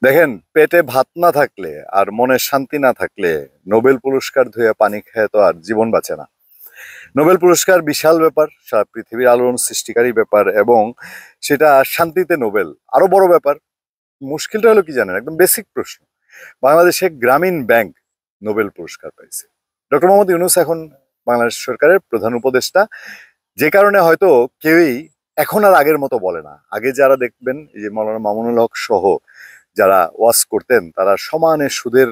দেখেন, পেটে ভাত না থাকলে আর মনে শান্তি না থাকলে নোবেল পুরস্কার ধুয়ে পানি খেয়ে তো আর জীবন বাঁচে না। নোবেল পুরস্কার বিশাল ব্যাপার, সারা পৃথিবীর আলোড়ন সৃষ্টিকারী ব্যাপার, এবং সেটা শান্তিতে নোবেল আরো বড় ব্যাপার। মুশকিলটা হলো কি জানেন, একদম বেসিক প্রশ্ন। বাংলাদেশে গ্রামীণ ব্যাংক নোবেল পুরস্কার পাইছে। ডক্টর মোহাম্মদ ইউনূস এখন বাংলাদেশ সরকারের প্রধান উপদেষ্টা, যে কারণে হয়তো কেউই এখন আর আগের মতো বলে না। আগে যারা দেখবেন, এই যে মৌলানা মামুনুল হক সহ যারা ওয়াজ করতেন, তারা সমানে সুদের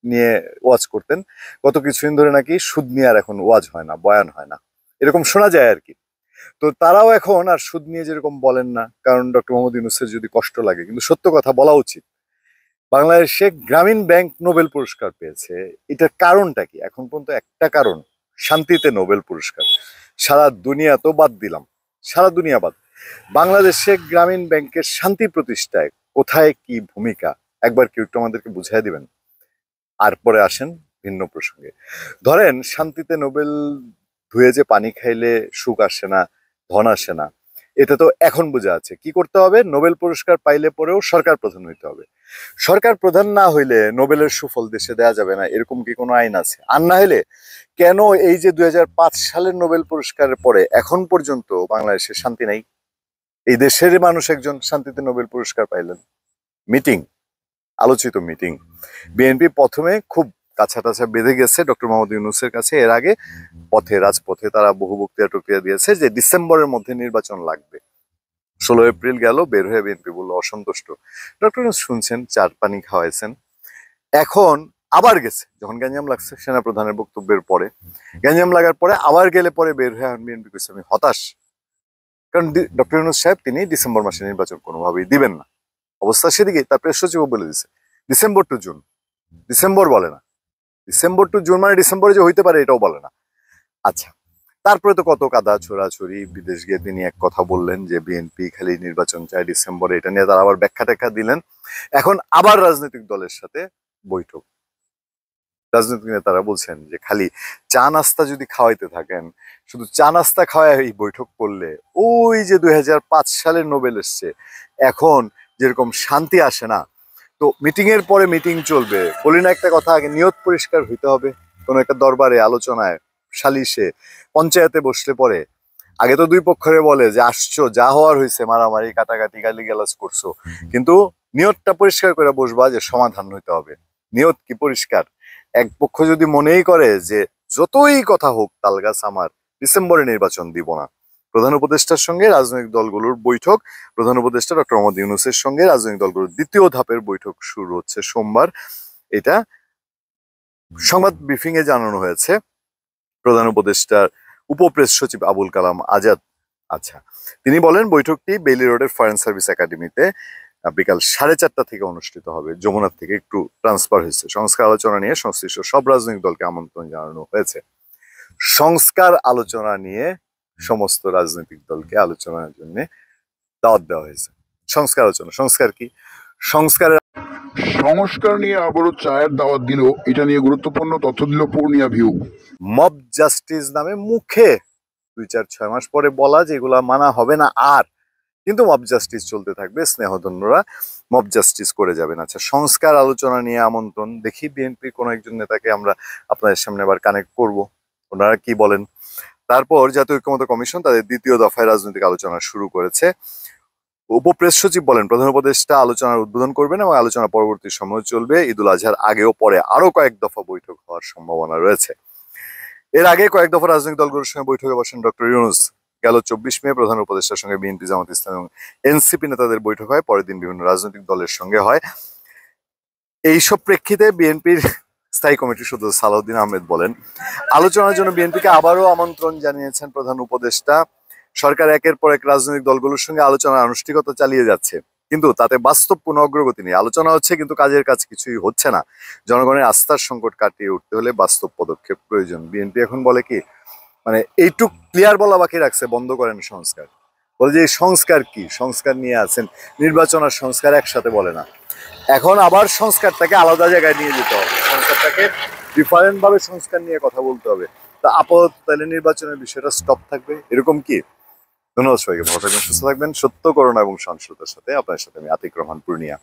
নিয়ে ওয়াজ করতেন। গত কিছুদিন ধরে নাকি সুদ নিয়ে আর এখন ওয়াজ হয় না, বয়ান হয় না, এরকম শোনা যায় আর কি। তো তারাও এখন আর সুদ নিয়ে যেরকম বলেন না, কারণ ডক্টর মোহাম্মদ ইউনূসের যদি কষ্ট লাগে, কিন্তু সত্য কথা বলা উচিত। বাংলাদেশে গ্রামীণ ব্যাংক নোবেল পুরস্কার পেয়েছে, এটার কারণটা কি? এখন পর্যন্ত একটা কারণ, শান্তিতে নোবেল পুরস্কার। সারা দুনিয়া তো বাদ দিলাম, সারা দুনিয়া বাদ, বাংলাদেশে গ্রামীণ ব্যাংকের শান্তি প্রতিষ্ঠায় কোথায় কি ভূমিকা, একবার কেউ একটু আমাদেরকে বুঝাই দিবেন। আর পরে আসেন ভিন্ন প্রসঙ্গে। ধরেন, শান্তিতে নোবেল ধুয়ে যে পানি খাইলে সুখ আসে না, ধন আসে না, এটা তো এখন বোঝা আছে। কি করতে হবে? নোবেল পুরস্কার পাইলে পরেও সরকার প্রধান হইতে হবে। সরকার প্রধান না হইলে নোবেলের সুফল দেশে দেয়া যাবে না, এরকম কি কোনো আইন আছে? আর না হলে কেন এই যে 2005 সালের নোবেল পুরস্কারের পরে এখন পর্যন্ত বাংলাদেশে শান্তি নাই? এই দেশের মানুষ একজন শান্তিতে নোবেল পুরস্কার পাইলেন। মিটিং, আলোচিত মিটিং, বিএনপি প্রথমে খুব কাছাটাছা বেঁধে গেছে ডক্টর মোহাম্মদ ইউনূসের কাছে। এর আগে পথে রাজপথে তারা বহু বক্তৃতা টক্তৃতা দিয়েছে যে ডিসেম্বরের মধ্যে নির্বাচন লাগবে। 16 এপ্রিল গেল, বের হয়ে বিএনপি বললো অসন্তুষ্ট। ডক্টর ইউনূস শুনছেন, চার পানি খাওয়াইছেন। এখন আবার গেছে, যখন গ্যাঞ্জাম লাগছে সেনাপ্রধানের বক্তব্যের পরে, গ্যাঞ্জাম লাগার পরে আবার গেলে পরে বের হয়ে বিএনপি কইছে আমি হতাশ। কারণ ডক্টর ইউনূস সাহেব তিনি ডিসেম্বর মাসে নির্বাচন কোনোভাবেই দিবেন না, অবস্থা সেদিকে। তার প্রেস সচিবও বলে দিছে ডিসেম্বর টু জুন। ডিসেম্বর বলে না, ডিসেম্বর টু জুন মানে ডিসেম্বরে যে হইতে পারে এটাও বলে না। আচ্ছা, তারপরে তো কত কাদা ছোড়াছড়ি, বিদেশ গিয়ে তিনি এক কথা বললেন যে বিএনপি খালি নির্বাচন চায় ডিসেম্বরে, এটা নিয়ে তারা আবার ব্যাখ্যা ট্যাখ্যা দিলেন। এখন আবার রাজনৈতিক দলের সাথে বৈঠক। রাজনৈতিক নেতারা বলছেন যে খালি চা নাস্তা যদি খাওয়াইতে থাকেন, শুধু চা নাস্তা খাওয়ায় এই বৈঠক করলে ওই যে 2005 সালের নোবেল এসছে, এখন যেরকম শান্তি আসে না। তো মিটিং এর পরে মিটিং চলবে, বলি না একটা কথা, আগে নিয়ত পরিষ্কার হইতে হবে। কোনো একটা দরবারে, আলোচনায়, সালিশে, পঞ্চায়েতে বসলে পরে আগে তো দুই পক্ষরে বলে যে আসছো, যা হওয়ার হয়েছে, মারামারি কাটাকাটি গালিগালাজ করছো, কিন্তু নিয়তটা পরিষ্কার করে বসবা যে সমাধান হইতে হবে। নিয়ত কি পরিষ্কার? এক পক্ষ যদি মনেই করে যে যতই কথা হোক তালগাছ আমার, ডিসেম্বরে নির্বাচন দিব না, প্রধান উপদেষ্টার সঙ্গে রাজনৈতিক দলগুলোর বৈঠক, প্রধান উপদেষ্টা ডক্টর মোহাম্মদ ইউনূসের সঙ্গে রাজনৈতিক দলগুলোর দ্বিতীয় ধাপের বৈঠক শুরু হচ্ছে সোমবার। এটা সংবাদ ব্রিফিং এ জানানো হয়েছে প্রধান উপদেষ্টার উপপ্রেস সচিব আবুল কালাম আজাদ। আচ্ছা, তিনি বলেন বৈঠকটি বেইলি রোডের ফরেন সার্ভিস একাডেমিতে বিকাল 4:30 থেকে অনুষ্ঠিত হবে। যমুনার থেকে একটু ট্রান্সফার হয়েছে। সংস্কার আলোচনা নিয়ে সংশ্লিষ্ট সব রাজনৈতিক দলকে আমন্ত্রণ জানানো হয়েছে। সংস্কার আলোচনা নিয়ে সমস্ত রাজনৈতিক দলকে আলোচনার জন্য দাওয়াত দেওয়া হয়েছে। সংস্কার আলোচনা, সংস্কার কি? সংস্কারের সংস্কার নিয়ে আবারও চায়ের দাওয়াত দিল, এটা নিয়ে গুরুত্বপূর্ণ তথ্য দিল পূর্ণিয়া ভিউ। মব জাস্টিস নামে মুখে 2-4-6 মাস পরে বলা যে এগুলা মানা হবে না আর, কিন্তু মব জাস্টিস চলতে থাকবে, স্নেহধন্যরা মব জাস্টিস করে যাবেন। আচ্ছা, সংস্কার আলোচনা নিয়ে আমন্ত্রণ, দেখি বিএনপি কোনো একজন নেতাকে আমরা আপনাদের সামনে আবার কানেক্ট করব, ওনারা কি বলেন। তারপর জাতীয় ঐক্যমত্য কমিশন তাদের দ্বিতীয় দফায় রাজনৈতিক আলোচনা শুরু করেছে। উপপ্রেস সচিব বলেন প্রধান উপদেষ্টা আলোচনার উদ্বোধন করবেন এবং আলোচনা পরবর্তী সময় চলবে। ঈদুল আজহার আগেও পরে আরো কয়েক দফা বৈঠক হওয়ার সম্ভাবনা রয়েছে। এর আগে কয়েক দফা রাজনৈতিক দলগুলোর সঙ্গে বৈঠকে বসেন ডক্টর ইউনূস। গেল 24 মে প্রধান উপদেষ্টার সঙ্গে বিএনপি, জামাত ইসলাম এবং এনসিপি নেতাদের বৈঠক হয়, পরের দিন বিভিন্ন রাজনৈতিক দলের সঙ্গে হয়। এইসব প্রেক্ষিতে বিএনপির স্থায়ী কমিটির সদস্য সালাউদ্দিন আহমেদ বলেন আলোচনার জন্য বিএনপিকে আবারও আমন্ত্রণ জানিয়েছেন প্রধান উপদেষ্টা। সরকার একের পর এক রাজনৈতিক দলগুলোর সঙ্গে আলোচনার আনুষ্ঠানিকতা চালিয়ে যাচ্ছে, কিন্তু তাতে বাস্তব কোনো অগ্রগতি নেই। আলোচনা হচ্ছে কিন্তু কাজের কাজ কিছুই হচ্ছে না। জনগণের আস্থার সংকট কাটিয়ে উঠতে হলে বাস্তব পদক্ষেপ প্রয়োজন। বিএনপি এখন বলে কি, মানে এইটুক ক্লিয়ার বলা বাকি রাখছে, বন্ধ করেন সংস্কার। বলে যে সংস্কার কি, সংস্কার নিয়ে আছেন, নির্বাচন আর সংস্কার একসাথে বলে না। এখন আবার সংস্কারটাকে আলাদা জায়গায় নিয়ে যেতে হবে, সংস্কারটাকে ডিফারেন্ট ভাবে সংস্কার নিয়ে কথা বলতে হবে। তা আপাতত তাহলে নির্বাচনের বিষয়টা স্টপ থাকবে, এরকম কি? ধন্যবাদ সবাইকে, ভালো থাকবেন, সুস্থ থাকবেন। সত্য, করোনা এবং সহিংসতার সাথে আপনার সাথে আমি আতিক রহমান, পূর্ণিয়া।